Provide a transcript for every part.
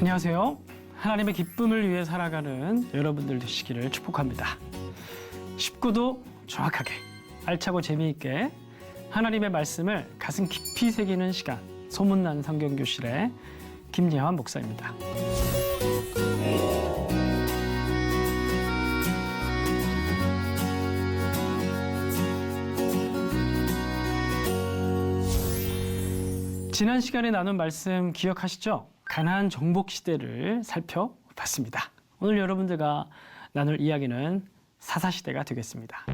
안녕하세요. 하나님의 기쁨을 위해 살아가는 여러분들 되시기를 축복합니다. 쉽고도 정확하게, 알차고 재미있게 하나님의 말씀을 가슴 깊이 새기는 시간, 소문난 성경교실의 김예환 목사입니다. 지난 시간에 나눈 말씀 기억하시죠? 가나안 정복 시대를 살펴봤습니다. 오늘 여러분들과 나눌 이야기는 사사시대가 되겠습니다.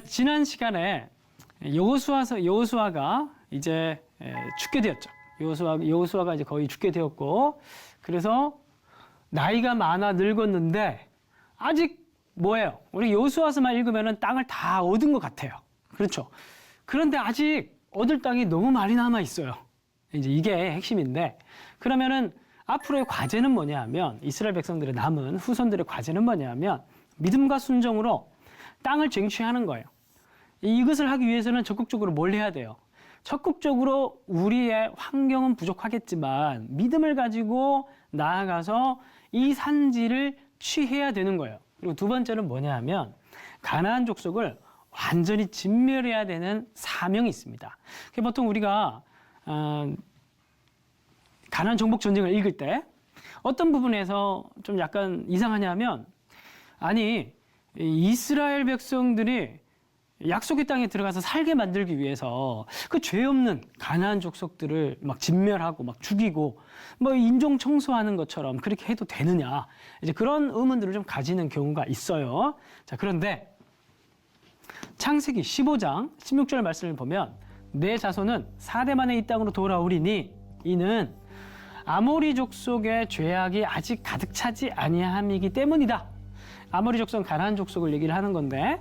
지난 시간에 여호수아가 이제 죽게 되었죠. 여호수아가 이제 거의 죽게 되었고, 그래서 나이가 많아 늙었는데 아직 뭐예요? 우리 여호수아서만 읽으면 땅을 다 얻은 것 같아요. 그렇죠? 그런데 아직 얻을 땅이 너무 많이 남아 있어요. 이제 이게 핵심인데, 그러면은 앞으로의 과제는 뭐냐 하면, 이스라엘 백성들의 남은 후손들의 과제는 뭐냐 하면 믿음과 순종으로 땅을 쟁취하는 거예요. 이것을 하기 위해서는 적극적으로 뭘 해야 돼요? 적극적으로 우리의 환경은 부족하겠지만 믿음을 가지고 나아가서 이 산지를 취해야 되는 거예요. 그리고 두 번째는 뭐냐 하면 가나안 족속을 완전히 진멸해야 되는 사명이 있습니다. 보통 우리가 가나안 정복 전쟁을 읽을 때 어떤 부분에서 좀 약간 이상하냐면, 아니 이스라엘 백성들이 약속의 땅에 들어가서 살게 만들기 위해서 그 죄 없는 가나안 족속들을 막 진멸하고 막 죽이고 뭐 인종 청소하는 것처럼 그렇게 해도 되느냐, 이제 그런 의문들을 좀 가지는 경우가 있어요. 자, 그런데 창세기 15장 16절 말씀을 보면, 내 자손은 4대 만에 이 땅으로 돌아오리니 이는 아모리 족속의 죄악이 아직 가득 차지 아니함이기 때문이다. 아모리 족속은 가나안 족속을 얘기를 하는 건데,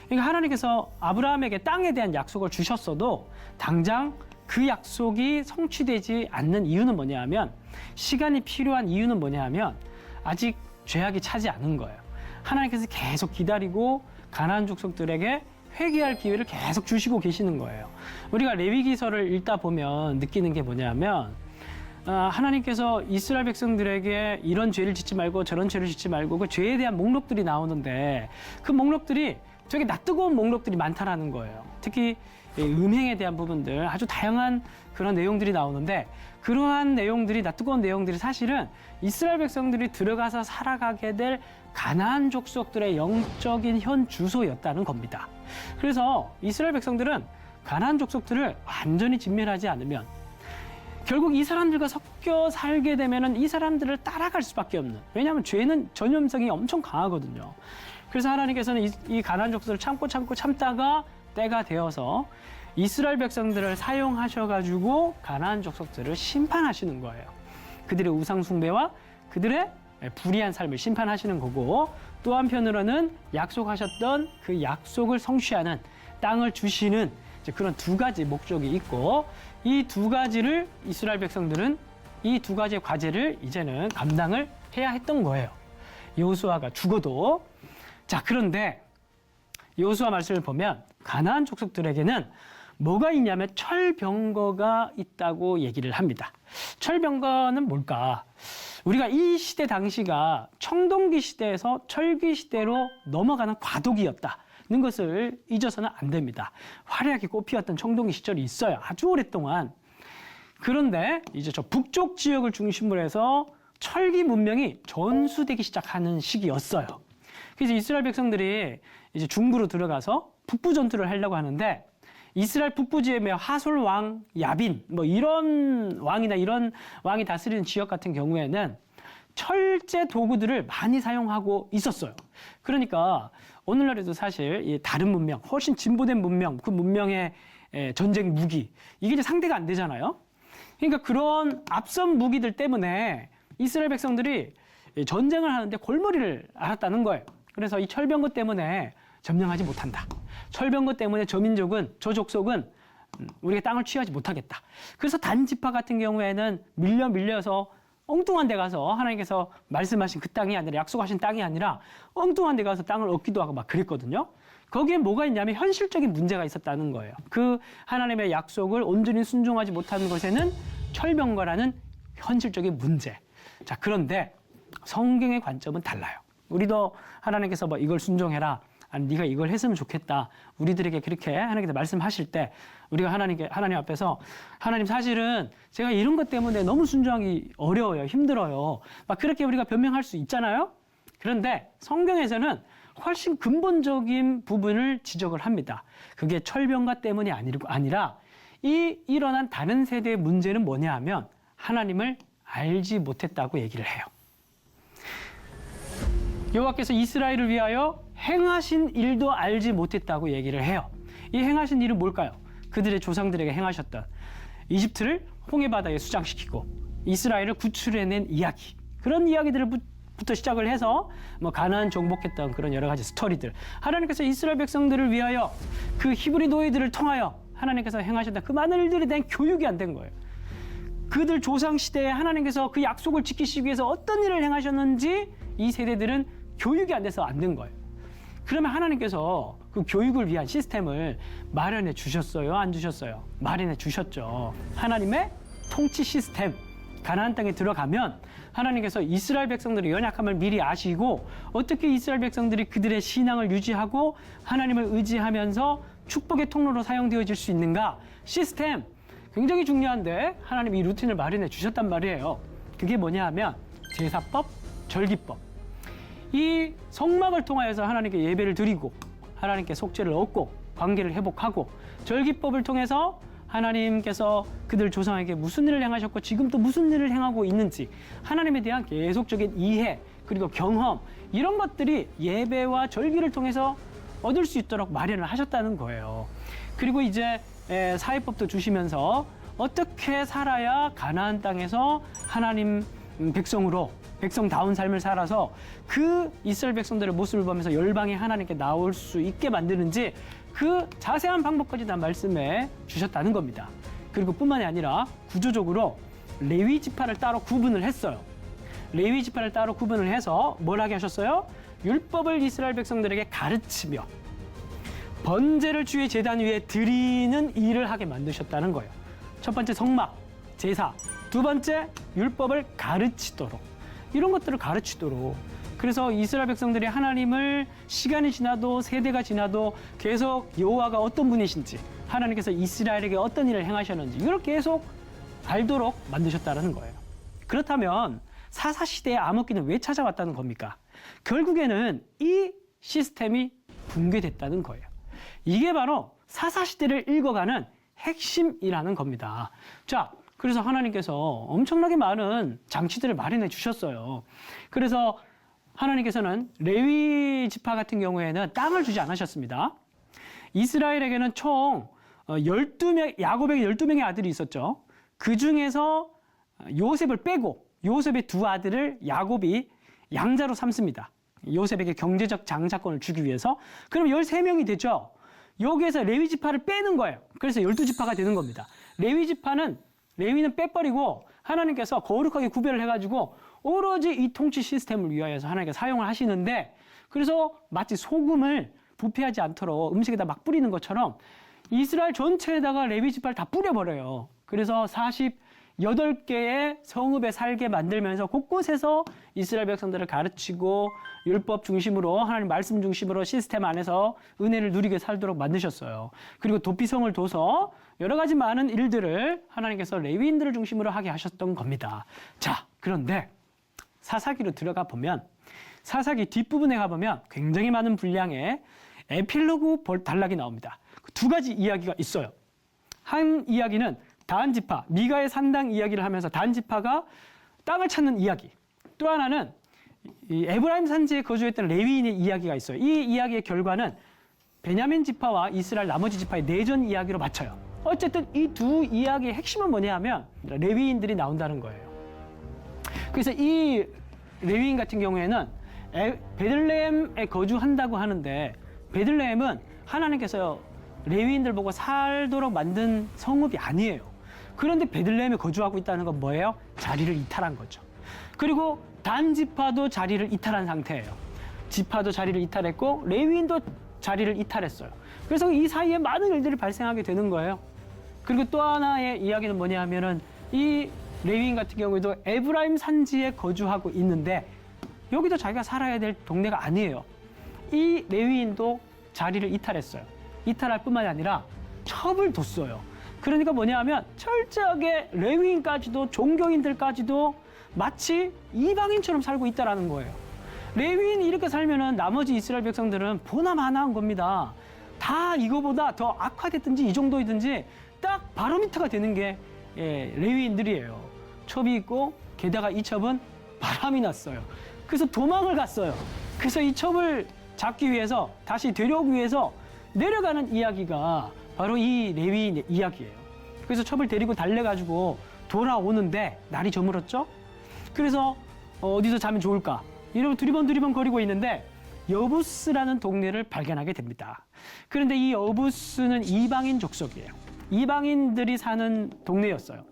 그러니까 하나님께서 아브라함에게 땅에 대한 약속을 주셨어도 당장 그 약속이 성취되지 않는 이유는 뭐냐 하면, 시간이 필요한 이유는 뭐냐 하면 아직 죄악이 차지 않은 거예요. 하나님께서 계속 기다리고 가나안 족속들에게 회개할 기회를 계속 주시고 계시는 거예요. 우리가 레위기서를 읽다 보면 느끼는 게 뭐냐 하면, 하나님께서 이스라엘 백성들에게 이런 죄를 짓지 말고 저런 죄를 짓지 말고 그 죄에 대한 목록들이 나오는데, 그 목록들이 되게 낯뜨거운 목록들이 많다라는 거예요. 특히 음행에 대한 부분들, 아주 다양한 그런 내용들이 나오는데, 그러한 내용들이, 낯뜨거운 내용들이 사실은 이스라엘 백성들이 들어가서 살아가게 될 가나안 족속들의 영적인 현 주소였다는 겁니다. 그래서 이스라엘 백성들은 가나안 족속들을 완전히 진멸하지 않으면 결국 이 사람들과 섞여 살게 되면은 이 사람들을 따라갈 수밖에 없는, 왜냐하면 죄는 전염성이 엄청 강하거든요. 그래서 하나님께서는 이 가나안 족속을 참다가 때가 되어서 이스라엘 백성들을 사용하셔가지고 가나안 족속들을 심판하시는 거예요. 그들의 우상 숭배와 그들의 불의한 삶을 심판하시는 거고, 또 한편으로는 약속하셨던 그 약속을 성취하는 땅을 주시는 그런 두 가지 목적이 있고, 이 두 가지를 이스라엘 백성들은 이 두 가지의 과제를 이제는 감당을 해야 했던 거예요. 여호수아가 죽어도. 자, 그런데 여호수아 말씀을 보면 가나안 족속들에게는 뭐가 있냐면 철병거가 있다고 얘기를 합니다. 철병거는 뭘까? 우리가 이 시대 당시가 청동기 시대에서 철기 시대로 넘어가는 과도기였다는 것을 잊어서는 안 됩니다. 화려하게 꽃피웠던 청동기 시절이 있어요. 아주 오랫동안. 그런데 이제 저 북쪽 지역을 중심으로 해서 철기 문명이 전수되기 시작하는 시기였어요. 그래서 이스라엘 백성들이 이제 중부로 들어가서 북부 전투를 하려고 하는데, 이스라엘 북부 지역의 하솔 왕 야빈, 뭐 이런 왕이나 이런 왕이 다스리는 지역 같은 경우에는 철제 도구들을 많이 사용하고 있었어요. 그러니까 오늘날에도 사실 이 다른 문명, 훨씬 진보된 문명, 그 문명의 전쟁 무기, 이게 이제 상대가 안 되잖아요. 그러니까 그런 앞선 무기들 때문에 이스라엘 백성들이 전쟁을 하는데 골머리를 앓았다는 거예요. 그래서 이 철병거 때문에 점령하지 못한다. 철병거 때문에 저 민족은, 저 족속은 우리가 땅을 취하지 못하겠다. 그래서 단지파 같은 경우에는 밀려서 엉뚱한 데 가서 하나님께서 말씀하신 그 땅이 아니라 약속하신 땅이 아니라 엉뚱한 데 가서 땅을 얻기도 하고 막 그랬거든요. 거기에 뭐가 있냐면 현실적인 문제가 있었다는 거예요. 그 하나님의 약속을 온전히 순종하지 못하는 것에는 철병거라는 현실적인 문제. 자, 그런데 성경의 관점은 달라요. 우리도 하나님께서 뭐 이걸 순종해라. 아니, 네가 이걸 했으면 좋겠다. 우리들에게 그렇게 하나님께서 말씀하실 때 우리가 하나님 앞에서 하나님 사실은 제가 이런 것 때문에 너무 순종하기 어려워요. 힘들어요. 막 그렇게 우리가 변명할 수 있잖아요. 그런데 성경에서는 훨씬 근본적인 부분을 지적을 합니다. 그게 철병가 때문이 아니라 일어난 다른 세대의 문제는 뭐냐 하면 하나님을 알지 못했다고 얘기를 해요. 여호와께서 이스라엘을 위하여 행하신 일도 알지 못했다고 얘기를 해요. 이 행하신 일은 뭘까요? 그들의 조상들에게 행하셨던 이집트를 홍해바다에 수장시키고 이스라엘을 구출해낸 이야기, 그런 이야기들부터 시작을 해서 뭐 가나안 정복했던 그런 여러 가지 스토리들, 하나님께서 이스라엘 백성들을 위하여 그 히브리 노예들을 통하여 하나님께서 행하셨던 그 많은 일들에 대한 교육이 안 된 거예요. 그들 조상 시대에 하나님께서 그 약속을 지키시기 위해서 어떤 일을 행하셨는지 이 세대들은 교육이 안 돼서 안 된 거예요. 그러면 하나님께서 그 교육을 위한 시스템을 마련해 주셨어요? 안 주셨어요? 마련해 주셨죠. 하나님의 통치 시스템, 가나안 땅에 들어가면 하나님께서 이스라엘 백성들의 연약함을 미리 아시고 어떻게 이스라엘 백성들이 그들의 신앙을 유지하고 하나님을 의지하면서 축복의 통로로 사용되어질 수 있는가, 시스템 굉장히 중요한데 하나님이 이 루틴을 마련해 주셨단 말이에요. 그게 뭐냐 하면 제사법, 절기법. 이 성막을 통하여서 하나님께 예배를 드리고 하나님께 속죄를 얻고 관계를 회복하고, 절기법을 통해서 하나님께서 그들 조상에게 무슨 일을 행하셨고 지금 또 무슨 일을 행하고 있는지 하나님에 대한 계속적인 이해 그리고 경험, 이런 것들이 예배와 절기를 통해서 얻을 수 있도록 마련을 하셨다는 거예요. 그리고 이제 사회법도 주시면서 어떻게 살아야 가나안 땅에서 하나님 백성으로 백성다운 삶을 살아서 그 이스라엘 백성들의 모습을 보면서 열방의 하나님께 나올 수 있게 만드는지 그 자세한 방법까지 다 말씀해 주셨다는 겁니다. 그리고 뿐만이 아니라 구조적으로 레위 지파를 따로 구분을 했어요. 레위 지파를 따로 구분을 해서 뭘 하게 하셨어요? 율법을 이스라엘 백성들에게 가르치며 번제를 주의 제단 위에 드리는 일을 하게 만드셨다는 거예요. 첫 번째 성막, 제사, 두 번째 율법을 가르치도록, 이런 것들을 가르치도록. 그래서 이스라엘 백성들이 하나님을 시간이 지나도 세대가 지나도 계속 여호와가 어떤 분이신지, 하나님께서 이스라엘에게 어떤 일을 행하셨는지 이걸 계속 알도록 만드셨다는 거예요. 그렇다면 사사시대의 암흑기는 왜 찾아왔다는 겁니까? 결국에는 이 시스템이 붕괴됐다는 거예요. 이게 바로 사사시대를 읽어가는 핵심이라는 겁니다. 자, 그래서 하나님께서 엄청나게 많은 장치들을 마련해 주셨어요. 그래서 하나님께서는 레위 지파 같은 경우에는 땅을 주지 않으셨습니다. 이스라엘에게는 총 12명, 야곱에게 12명의 아들이 있었죠. 그 중에서 요셉을 빼고 요셉의 두 아들을 야곱이 양자로 삼습니다. 요셉에게 경제적 장자권을 주기 위해서. 그럼 13명이 되죠. 여기에서 레위 지파를 빼는 거예요. 그래서 12지파가 되는 겁니다. 레위는 빼버리고 하나님께서 거룩하게 구별을 해가지고 오로지 이 통치 시스템을 위하여서 하나님께서 사용을 하시는데, 그래서 마치 소금을 부패하지 않도록 음식에다 막 뿌리는 것처럼 이스라엘 전체에다가 레위 지파를 다 뿌려버려요. 그래서 48개의 성읍에 살게 만들면서 곳곳에서 이스라엘 백성들을 가르치고 율법 중심으로, 하나님 말씀 중심으로 시스템 안에서 은혜를 누리게 살도록 만드셨어요. 그리고 도피성을 둬서 여러 가지 많은 일들을 하나님께서 레위인들을 중심으로 하게 하셨던 겁니다. 자, 그런데 사사기로 들어가 보면, 사사기 뒷부분에 가보면 굉장히 많은 분량의 에필로그 단락이 나옵니다. 두 가지 이야기가 있어요. 한 이야기는 단 지파, 미가의 산당 이야기를 하면서 단 지파가 땅을 찾는 이야기. 또 하나는 이 에브라임 산지에 거주했던 레위인의 이야기가 있어요. 이 이야기의 결과는 베냐민 지파와 이스라엘 나머지 지파의 내전 이야기로 맞춰요. 어쨌든 이 두 이야기의 핵심은 뭐냐 하면 레위인들이 나온다는 거예요. 그래서 이 레위인 같은 경우에는 베들레헴에 거주한다고 하는데, 베들레헴은 하나님께서 레위인들 보고 살도록 만든 성읍이 아니에요. 그런데 베들레헴에 거주하고 있다는 건 뭐예요? 자리를 이탈한 거죠. 그리고 단 지파도 자리를 이탈한 상태예요. 지파도 자리를 이탈했고 레위인도 자리를 이탈했어요. 그래서 이 사이에 많은 일들이 발생하게 되는 거예요. 그리고 또 하나의 이야기는 뭐냐 하면은 이 레위인 같은 경우에도 에브라임 산지에 거주하고 있는데 여기도 자기가 살아야 될 동네가 아니에요. 이 레위인도 자리를 이탈했어요. 이탈할 뿐만이 아니라 첩을 뒀어요. 그러니까 뭐냐 하면 철저하게 레위인까지도 종교인들까지도 마치 이방인처럼 살고 있다라는 거예요. 레위인이 이렇게 살면은 나머지 이스라엘 백성들은 보나마나한 겁니다. 다 이거보다 더 악화됐든지 이 정도이든지 딱 바로미터가 되는 게 레위인들이에요. 첩이 있고 게다가 이 첩은 바람이 났어요. 그래서 도망을 갔어요. 그래서 이 첩을 잡기 위해서 다시 데려오기 위해서 내려가는 이야기가 바로 이 레위인의 이야기예요. 그래서 첩을 데리고 달래가지고 돌아오는데 날이 저물었죠. 그래서 어디서 자면 좋을까? 이러면 두리번 거리고 있는데 여부스라는 동네를 발견하게 됩니다. 그런데 이 여부스는 이방인 족속이에요. 이방인들이 사는 동네였어요.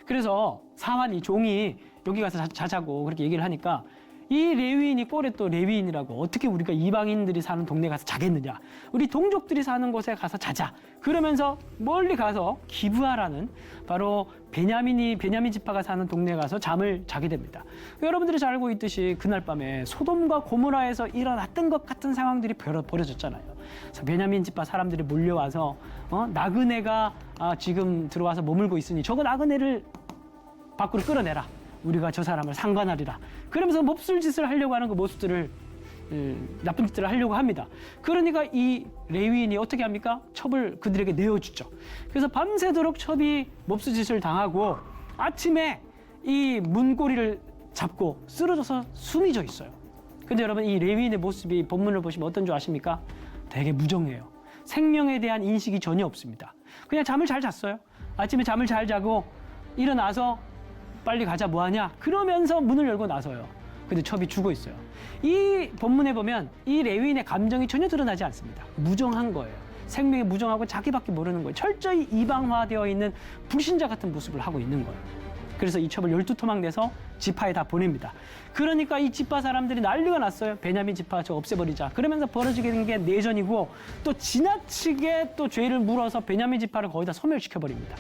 그래서 사환이 종이 여기 가서 자자고 그렇게 얘기를 하니까 이 레위인이 꼴에 또 레위인이라고 어떻게 우리가 이방인들이 사는 동네 가서 자겠느냐. 우리 동족들이 사는 곳에 가서 자자. 그러면서 멀리 가서 기브아라는 바로 베냐민 지파가 사는 동네에 가서 잠을 자게 됩니다. 여러분들이 잘 알고 있듯이 그날 밤에 소돔과 고모라에서 일어났던 것 같은 상황들이 벌어졌잖아요. 그래서 베냐민 지파 사람들이 몰려와서 나그네가 지금 들어와서 머물고 있으니 저거 나그네를 밖으로 끌어내라. 우리가 저 사람을 상관하리라. 그러면서 몹쓸 짓을 하려고 하는 그 모습들을 나쁜 짓들을 하려고 합니다. 그러니까 이 레위인이 어떻게 합니까? 첩을 그들에게 내어주죠. 그래서 밤새도록 첩이 몹쓸 짓을 당하고 아침에 이 문고리를 잡고 쓰러져서 숨이 져 있어요. 근데 여러분 이 레위인의 모습이 본문을 보시면 어떤 줄 아십니까? 되게 무정해요. 생명에 대한 인식이 전혀 없습니다. 그냥 잠을 잘 잤어요. 아침에 잠을 잘 자고 일어나서 빨리 가자 뭐하냐 그러면서 문을 열고 나서요. 근데 첩이 죽어 있어요. 이 본문에 보면 이 레위인의 감정이 전혀 드러나지 않습니다. 무정한 거예요. 생명이 무정하고 자기밖에 모르는 거예요. 철저히 이방화되어 있는 불신자 같은 모습을 하고 있는 거예요. 그래서 이 첩을 12토막 내서 지파에 다 보냅니다. 그러니까 이 지파 사람들이 난리가 났어요. 베냐민 지파 저 없애버리자. 그러면서 벌어지게 된 게 내전이고 또 지나치게 또 죄를 물어서 베냐민 지파를 거의 다 소멸시켜버립니다.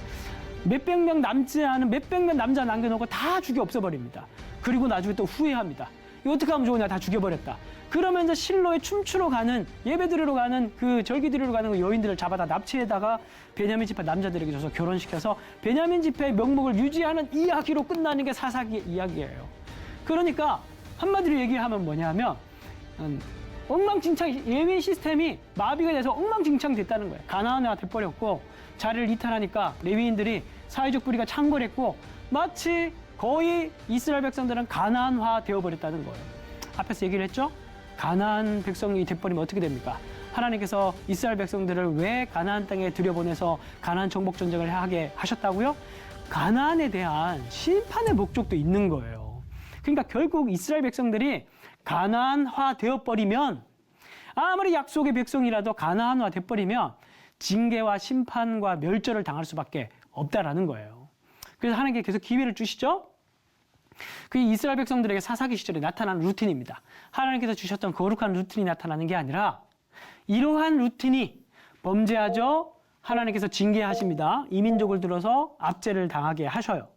몇백 명 남지 않은 몇백 명 남자 남겨놓고 다 죽여 없애버립니다. 그리고 나중에 또 후회합니다. 이거 어떻게 하면 좋으냐 다 죽여버렸다. 그러면서 실로에 춤추러 가는 예배 드리러 가는 그 절기 드리러 가는 그 여인들을 잡아다 납치에다가 베냐민 지파 남자들에게 줘서 결혼시켜서 베냐민 지파의 명목을 유지하는 이야기로 끝나는 게 사사기의 이야기예요. 그러니까 한마디로 얘기하면 뭐냐면 엉망진창 예외 시스템이 마비가 돼서 엉망진창 됐다는 거예요. 가나안화가 돼버렸고 자리를 이탈하니까 레위인들이 사회적 불의가 창궐했고 마치 거의 이스라엘 백성들은 가나안화 되어버렸다는 거예요. 앞에서 얘기를 했죠? 가나안 백성이 돼버리면 어떻게 됩니까? 하나님께서 이스라엘 백성들을 왜 가나안 땅에 들여보내서 가나안 정복 전쟁을 하게 하셨다고요? 가나안에 대한 심판의 목적도 있는 거예요. 그러니까 결국 이스라엘 백성들이 가나안화 되어버리면 아무리 약속의 백성이라도 가나안화 돼버리면 징계와 심판과 멸절을 당할 수밖에 없다라는 거예요. 그래서 하나님께 계속 기회를 주시죠. 그게 이스라엘 백성들에게 사사기 시절에 나타난 루틴입니다. 하나님께서 주셨던 거룩한 루틴이 나타나는 게 아니라 이러한 루틴이 범죄하죠. 하나님께서 징계하십니다. 이민족을 들어서 압제를 당하게 하셔요.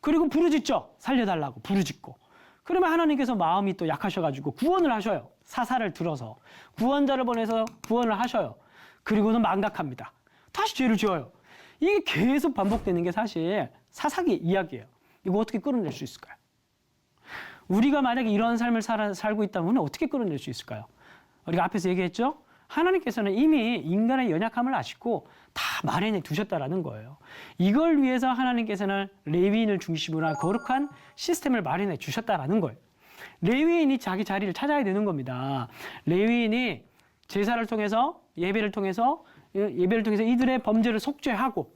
그리고 부르짖죠. 살려달라고 부르짖고. 그러면 하나님께서 마음이 또 약하셔가지고 구원을 하셔요. 사사를 들어서 구원자를 보내서 구원을 하셔요. 그리고는 망각합니다. 다시 죄를 지어요. 이게 계속 반복되는 게 사실 사사기 이야기예요. 이거 어떻게 끌어낼 수 있을까요? 우리가 만약에 이런 삶을 살고 있다면 어떻게 끌어낼 수 있을까요? 우리가 앞에서 얘기했죠? 하나님께서는 이미 인간의 연약함을 아시고 다 마련해 두셨다라는 거예요. 이걸 위해서 하나님께서는 레위인을 중심으로 한 거룩한 시스템을 마련해 주셨다라는 거예요. 레위인이 자기 자리를 찾아야 되는 겁니다. 레위인이 제사를 통해서 예배를 통해서 이들의 범죄를 속죄하고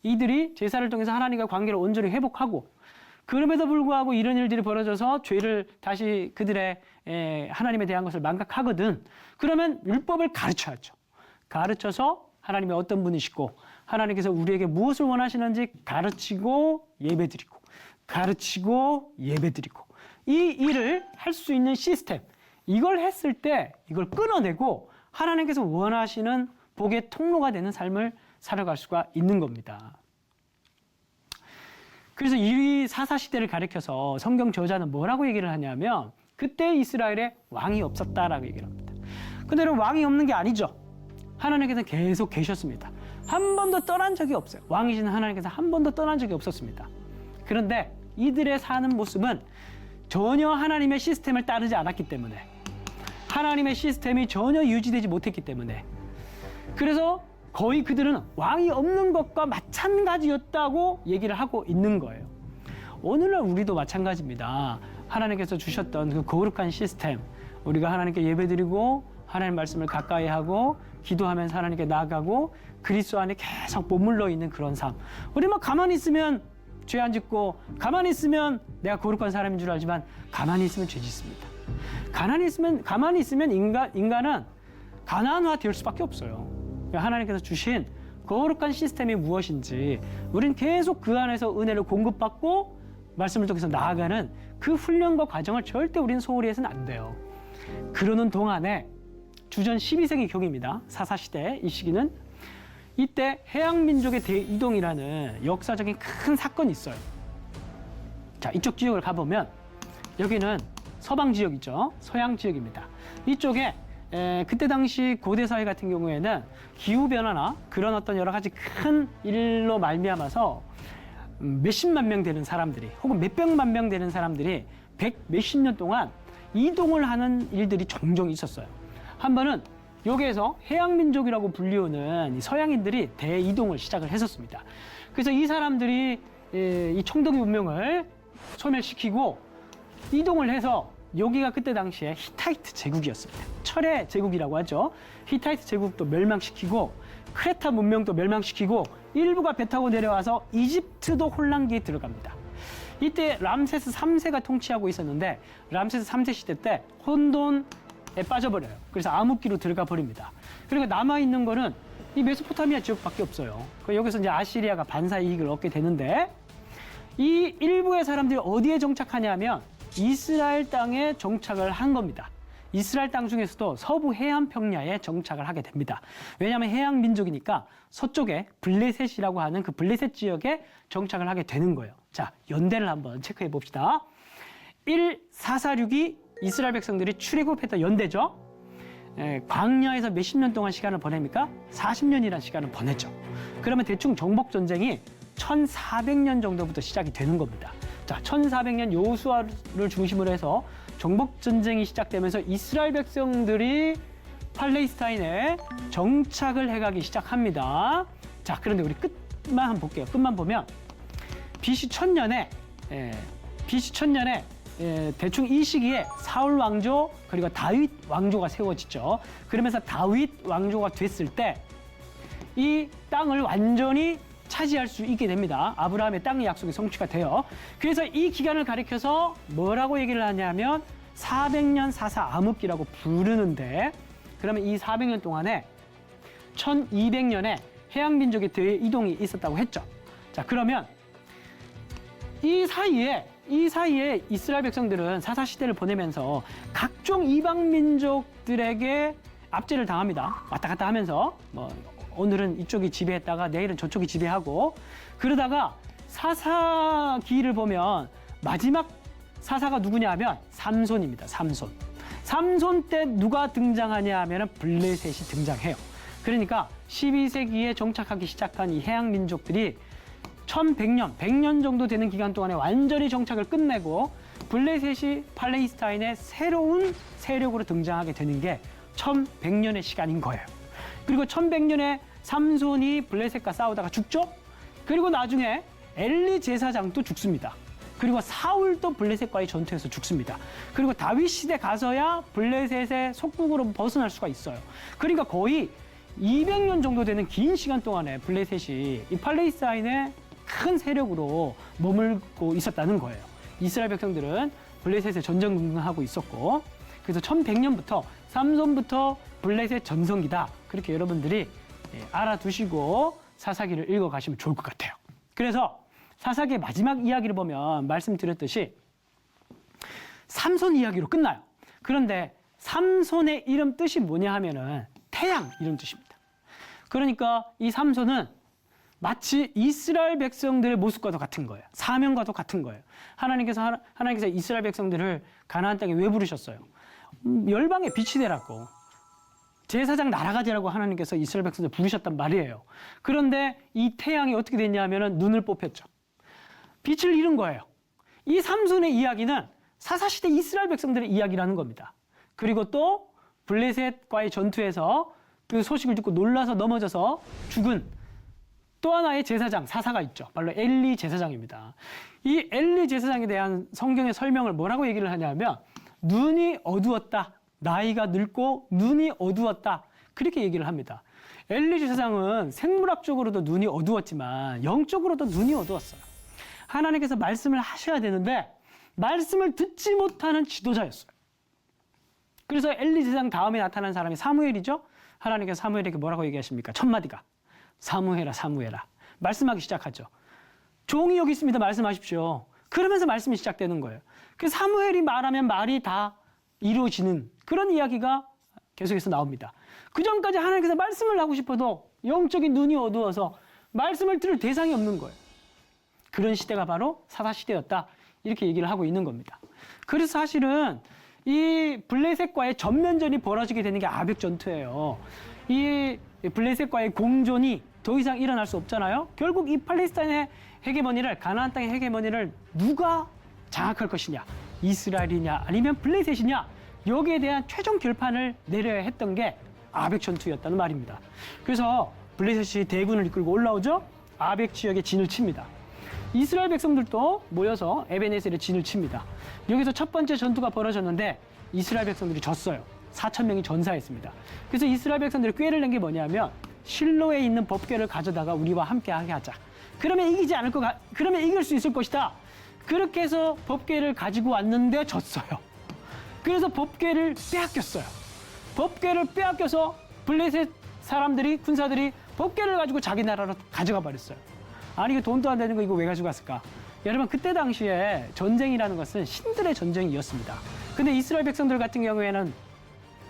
이들이 제사를 통해서 하나님과 관계를 온전히 회복하고 그럼에도 불구하고 이런 일들이 벌어져서 죄를 다시 그들의 하나님에 대한 것을 망각하거든. 그러면 율법을 가르쳐야죠. 가르쳐서 하나님이 어떤 분이시고 하나님께서 우리에게 무엇을 원하시는지 가르치고 예배드리고 가르치고 예배드리고 이 일을 할 수 있는 시스템, 이걸 했을 때 이걸 끊어내고 하나님께서 원하시는 복의 통로가 되는 삶을 살아갈 수가 있는 겁니다. 그래서 이 사사시대를 가리켜서 성경 저자는 뭐라고 얘기를 하냐면 그때 이스라엘에 왕이 없었다라고 얘기를 합니다. 근데 여러분, 왕이 없는 게 아니죠. 하나님께서는 계속 계셨습니다. 한 번도 떠난 적이 없어요. 왕이신 하나님께서 한 번도 떠난 적이 없었습니다. 그런데 이들의 사는 모습은 전혀 하나님의 시스템을 따르지 않았기 때문에, 하나님의 시스템이 전혀 유지되지 못했기 때문에, 그래서 거의 그들은 왕이 없는 것과 마찬가지였다고 얘기를 하고 있는 거예요. 오늘날 우리도 마찬가지입니다. 하나님께서 주셨던 그 거룩한 시스템, 우리가 하나님께 예배드리고 하나님 말씀을 가까이 하고 기도하면서 하나님께 나아가고 그리스도 안에 계속 머물러 있는 그런 삶. 우리 막 가만히 있으면 죄 안 짓고, 가만히 있으면 내가 거룩한 사람인 줄 알지만 가만히 있으면 죄 짓습니다. 가만히 있으면 인간은 가난화 될 수밖에 없어요. 하나님께서 주신 거룩한 시스템이 무엇인지 우린 계속 그 안에서 은혜를 공급받고 말씀을 통해서 나아가는 그 훈련과 과정을 절대 우리는 소홀히 해서는 안 돼요. 그러는 동안에 주전 12세기 경입니다. 사사시대 이 시기는 이때 해양민족의 대이동이라는 역사적인 큰 사건이 있어요. 자, 이쪽 지역을 가보면 여기는 서방 지역이죠. 서양 지역입니다. 이쪽에 그때 당시 고대 사회 같은 경우에는 기후변화나 그런 어떤 여러 가지 큰 일로 말미암아서 몇십만 명 되는 사람들이 혹은 몇백만 명 되는 사람들이 몇십 년 동안 이동을 하는 일들이 종종 있었어요. 한 번은 여기에서 해양민족이라고 불리우는 이 서양인들이 대이동을 시작을 했었습니다. 그래서 이 사람들이 이 청동기 문명을 소멸시키고 이동을 해서 여기가 그때 당시에 히타이트 제국이었습니다. 철의 제국이라고 하죠. 히타이트 제국도 멸망시키고 크레타 문명도 멸망시키고 일부가 배 타고 내려와서 이집트도 혼란기에 들어갑니다. 이때 람세스 3세가 통치하고 있었는데 람세스 3세 시대 때 혼돈에 빠져버려요. 그래서 암흑기로 들어가 버립니다. 그리고 남아있는 거는 이 메소포타미아 지역밖에 없어요. 여기서 이제 아시리아가 반사 이익을 얻게 되는데 이 일부의 사람들이 어디에 정착하냐면 이스라엘 땅에 정착을 한 겁니다. 이스라엘 땅 중에서도 서부 해안 평야에 정착을 하게 됩니다. 왜냐하면 해양 민족이니까 서쪽에 블레셋이라고 하는 그 블레셋 지역에 정착을 하게 되는 거예요. 자, 연대를 한번 체크해 봅시다. 1446이 이스라엘 백성들이 출애굽했던 연대죠. 광야에서 몇십 년 동안 시간을 보냅니까? 40년이라는 시간을 보냈죠. 그러면 대충 정복 전쟁이 1400년 정도부터 시작이 되는 겁니다. 자, 1400년 여호수아를 중심으로 해서 정복 전쟁이 시작되면서 이스라엘 백성들이 팔레스타인에 정착을 해가기 시작합니다. 자, 그런데 우리 끝만 한번 볼게요. 끝만 보면 BC 1000년에 대충 이 시기에 사울 왕조 그리고 다윗 왕조가 세워지죠. 그러면서 다윗 왕조가 됐을 때 이 땅을 완전히 차지할 수 있게 됩니다. 아브라함의 땅의 약속이 성취가 돼요. 그래서 이 기간을 가리켜서 뭐라고 얘기를 하냐면 400년 사사 암흑기라고 부르는데, 그러면 이 400년 동안에 1200년에 해양민족의 대이동이 있었다고 했죠. 자, 그러면 이 사이에 이스라엘 백성들은 사사시대를 보내면서 각종 이방민족들에게 압제를 당합니다. 왔다 갔다 하면서 오늘은 이쪽이 지배했다가 내일은 저쪽이 지배하고, 그러다가 사사기를 보면 마지막 사사가 누구냐 하면 삼손입니다. 삼손 때 누가 등장하냐 하면 블레셋이 등장해요. 그러니까 12세기에 정착하기 시작한 이 해양 민족들이 1100년 정도 되는 기간 동안에 완전히 정착을 끝내고 블레셋이 팔레스타인의 새로운 세력으로 등장하게 되는 게 1100년의 시간인 거예요. 그리고 1100년에 삼손이 블레셋과 싸우다가 죽죠. 그리고 나중에 엘리 제사장도 죽습니다. 그리고 사울도 블레셋과의 전투에서 죽습니다. 그리고 다윗 시대 가서야 블레셋의 속국으로 벗어날 수가 있어요. 그러니까 거의 200년 정도 되는 긴 시간 동안에 블레셋이 이 팔레스타인의 큰 세력으로 머물고 있었다는 거예요. 이스라엘 백성들은 블레셋에 전전긍긍하고 있었고, 그래서 1100년부터 삼손부터 블레셋 전성기다. 그렇게 여러분들이 알아두시고 사사기를 읽어가시면 좋을 것 같아요. 그래서 사사기의 마지막 이야기를 보면 말씀드렸듯이 삼손 이야기로 끝나요. 그런데 삼손의 이름 뜻이 뭐냐 하면은 태양 이런 뜻입니다. 그러니까 이 삼손은 마치 이스라엘 백성들의 모습과도 같은 거예요. 사명과도 같은 거예요. 하나님께서 이스라엘 백성들을 가나안 땅에 왜 부르셨어요? 열방의 빛이 되라고, 제사장 나라가 되라고 하나님께서 이스라엘 백성들 부르셨단 말이에요. 그런데 이 태양이 어떻게 됐냐 하면은 눈을 뽑혔죠. 빛을 잃은 거예요. 이 삼손의 이야기는 사사시대 이스라엘 백성들의 이야기라는 겁니다. 그리고 또 블레셋과의 전투에서 그 소식을 듣고 놀라서 넘어져서 죽은 또 하나의 제사장, 사사가 있죠. 바로 엘리 제사장입니다. 이 엘리 제사장에 대한 성경의 설명을 뭐라고 얘기를 하냐면 눈이 어두웠다. 나이가 늙고 눈이 어두웠다. 그렇게 얘기를 합니다. 엘리 제사장은 생물학적으로도 눈이 어두웠지만 영적으로도 눈이 어두웠어요. 하나님께서 말씀을 하셔야 되는데 말씀을 듣지 못하는 지도자였어요. 그래서 엘리 제사장 다음에 나타난 사람이 사무엘이죠. 하나님께서 사무엘에게 뭐라고 얘기하십니까? 첫 마디가 사무엘아 사무엘아 말씀하기 시작하죠. 종이 여기 있습니다. 말씀하십시오. 그러면서 말씀이 시작되는 거예요. 그 사무엘이 말하면 말이 다 이루어지는 그런 이야기가 계속해서 나옵니다. 그 전까지 하나님께서 말씀을 하고 싶어도 영적인 눈이 어두워서 말씀을 들을 대상이 없는 거예요. 그런 시대가 바로 사사시대였다. 이렇게 얘기를 하고 있는 겁니다. 그래서 사실은 이 블레셋과의 전면전이 벌어지게 되는 게 아벡 전투예요. 이 블레셋과의 공존이 더 이상 일어날 수 없잖아요. 결국 이 팔레스타인의 헤게모니를, 가나안 땅의 헤게모니를 누가 장악할 것이냐, 이스라엘이냐 아니면 블레셋이냐, 여기에 대한 최종 결판을 내려야 했던 게 아벡 전투였다는 말입니다. 그래서 블레셋이 대군을 이끌고 올라오죠. 아벡 지역에 진을 칩니다. 이스라엘 백성들도 모여서 에베네셀에 진을 칩니다. 여기서 첫 번째 전투가 벌어졌는데 이스라엘 백성들이 졌어요. 4,000명이 전사했습니다. 그래서 이스라엘 백성들이 꾀를 낸 게 뭐냐면 실로에 있는 법궤를 가져다가 우리와 함께하게 하자. 그러면 그러면 이길 수 있을 것이다. 그렇게 해서 법궤를 가지고 왔는데 졌어요. 그래서 법궤를 빼앗겼어요. 법궤를 빼앗겨서 블레셋 사람들이, 군사들이 법궤를 가지고 자기 나라로 가져가 버렸어요. 아니, 이거 돈도 안 되는 거 이거 왜 가지고 갔을까? 여러분, 그때 당시에 전쟁이라는 것은 신들의 전쟁이었습니다. 근데 이스라엘 백성들 같은 경우에는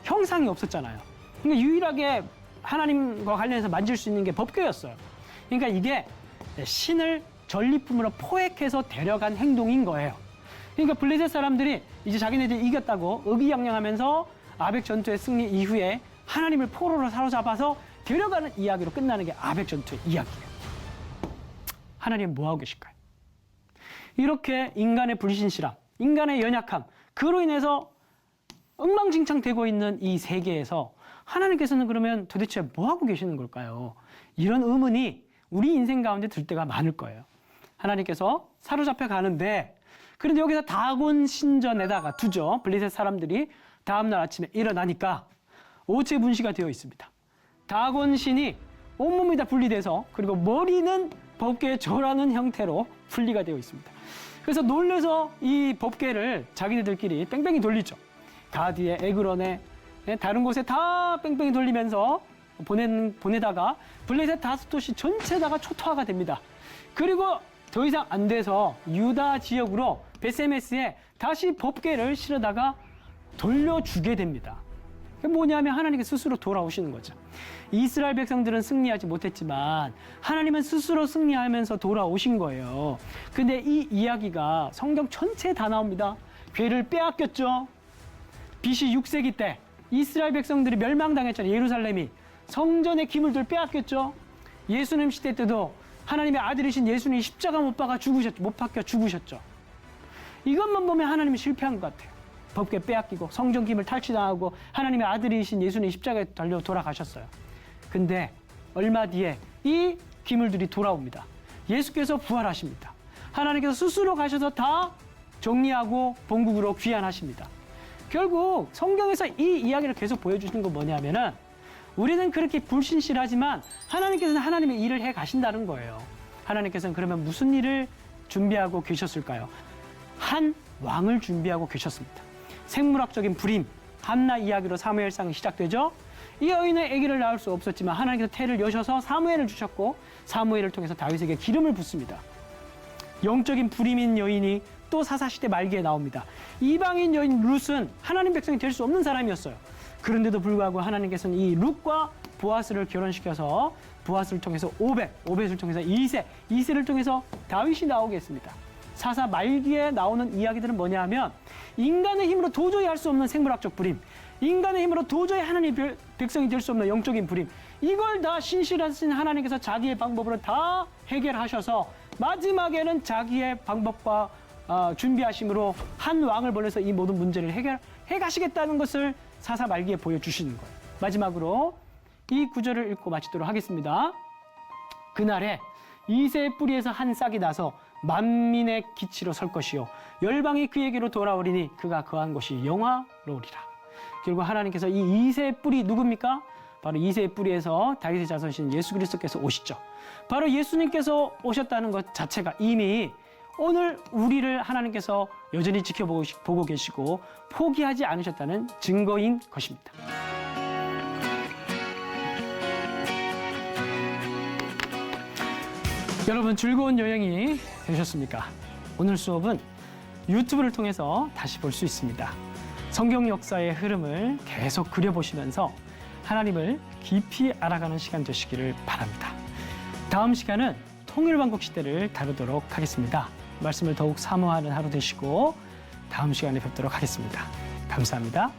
형상이 없었잖아요. 그러니까 유일하게 하나님과 관련해서 만질 수 있는 게 법궤였어요. 그러니까 이게 신을 전리품으로 포획해서 데려간 행동인 거예요. 그러니까 블레셋 사람들이 이제 자기네들이 이겼다고 의기양양하면서 아벡 전투의 승리 이후에 하나님을 포로로 사로잡아서 데려가는 이야기로 끝나는 게 아벡 전투의 이야기예요. 하나님은 뭐하고 계실까요? 이렇게 인간의 불신실함, 인간의 연약함, 그로 인해서 엉망진창되고 있는 이 세계에서 하나님께서는 그러면 도대체 뭐하고 계시는 걸까요? 이런 의문이 우리 인생 가운데 들 때가 많을 거예요. 하나님께서 사로잡혀 가는데, 그런데 여기서 다곤 신전에다가 두죠. 블레셋 사람들이 다음날 아침에 일어나니까 오체 분시가 되어 있습니다. 다곤 신이 온몸이 다 분리돼서, 그리고 머리는 법궤에 절하는 형태로 분리가 되어 있습니다. 그래서 놀래서 이 법궤를 자기네들끼리 뺑뺑이 돌리죠. 가디에, 에그론에, 다른 곳에 다 뺑뺑이 돌리면서 보내다가 블레셋 다섯 도시 전체다가 초토화가 됩니다. 그리고 더 이상 안 돼서 유다 지역으로 베세메스에 다시 법궤를 실어다가 돌려주게 됩니다. 그게 뭐냐면 하나님께 스스로 돌아오시는 거죠. 이스라엘 백성들은 승리하지 못했지만 하나님은 스스로 승리하면서 돌아오신 거예요. 근데 이 이야기가 성경 전체에 다 나옵니다. 궤를 빼앗겼죠. BC 6세기 때 이스라엘 백성들이 멸망당했잖아요. 예루살렘이. 성전의 기물들 빼앗겼죠. 예수님 시대 때도 하나님의 아들이신 예수님이 십자가 못 박혀 죽으셨죠. 이것만 보면 하나님이 실패한 것 같아요. 법궤 빼앗기고 성전 기물 탈취당하고 하나님의 아들이신 예수님이 십자가에 달려 돌아가셨어요. 근데 얼마 뒤에 이 기물들이 돌아옵니다. 예수께서 부활하십니다. 하나님께서 스스로 가셔서 다 정리하고 본국으로 귀환하십니다. 결국 성경에서 이 이야기를 계속 보여주시는 건 뭐냐면은 우리는 그렇게 불신실하지만 하나님께서는 하나님의 일을 해 가신다는 거예요. 하나님께서는 그러면 무슨 일을 준비하고 계셨을까요? 한 왕을 준비하고 계셨습니다. 생물학적인 불임, 한나 이야기로 사무엘상이 시작되죠. 이 여인은 아기를 낳을 수 없었지만 하나님께서 태를 여셔서 사무엘을 주셨고 사무엘을 통해서 다윗에게 기름을 붓습니다. 영적인 불임인 여인이 또 사사시대 말기에 나옵니다. 이방인 여인 룻은 하나님 백성이 될 수 없는 사람이었어요. 그런데도 불구하고 하나님께서는 이 룻과 보아스를 결혼시켜서 보아스를 통해서 오벳을 통해서 이세를 통해서 다윗이 나오게 했습니다. 사사 말기에 나오는 이야기들은 뭐냐 하면 인간의 힘으로 도저히 할 수 없는 생물학적 불임, 인간의 힘으로 도저히 하나님 백성이 될 수 없는 영적인 불임, 이걸 다 신실하신 하나님께서 자기의 방법으로 다 해결하셔서 마지막에는 자기의 방법과 준비하심으로 한 왕을 보내서 이 모든 문제를 해결해 가시겠다는 것을 사사 말기에 보여주시는 거예요. 마지막으로 이 구절을 읽고 마치도록 하겠습니다. 그날에 이새의 뿌리에서 한 싹이 나서 만민의 기치로 설 것이요 열방이 그에게로 돌아오리니 그가 거한 곳이 영화로우리라. 결국 하나님께서 이 이새의 뿌리 누굽니까? 바로 이새의 뿌리에서 다윗의 자손이신 예수 그리스도께서 오시죠. 바로 예수님께서 오셨다는 것 자체가 이미 오늘 우리를 하나님께서 여전히 지켜보고 계시고 포기하지 않으셨다는 증거인 것입니다. 여러분 즐거운 여행이 되셨습니까? 오늘 수업은 유튜브를 통해서 다시 볼 수 있습니다. 성경 역사의 흐름을 계속 그려보시면서 하나님을 깊이 알아가는 시간 되시기를 바랍니다. 다음 시간은 통일왕국 시대를 다루도록 하겠습니다. 말씀을 더욱 사모하는 하루 되시고 다음 시간에 뵙도록 하겠습니다. 감사합니다.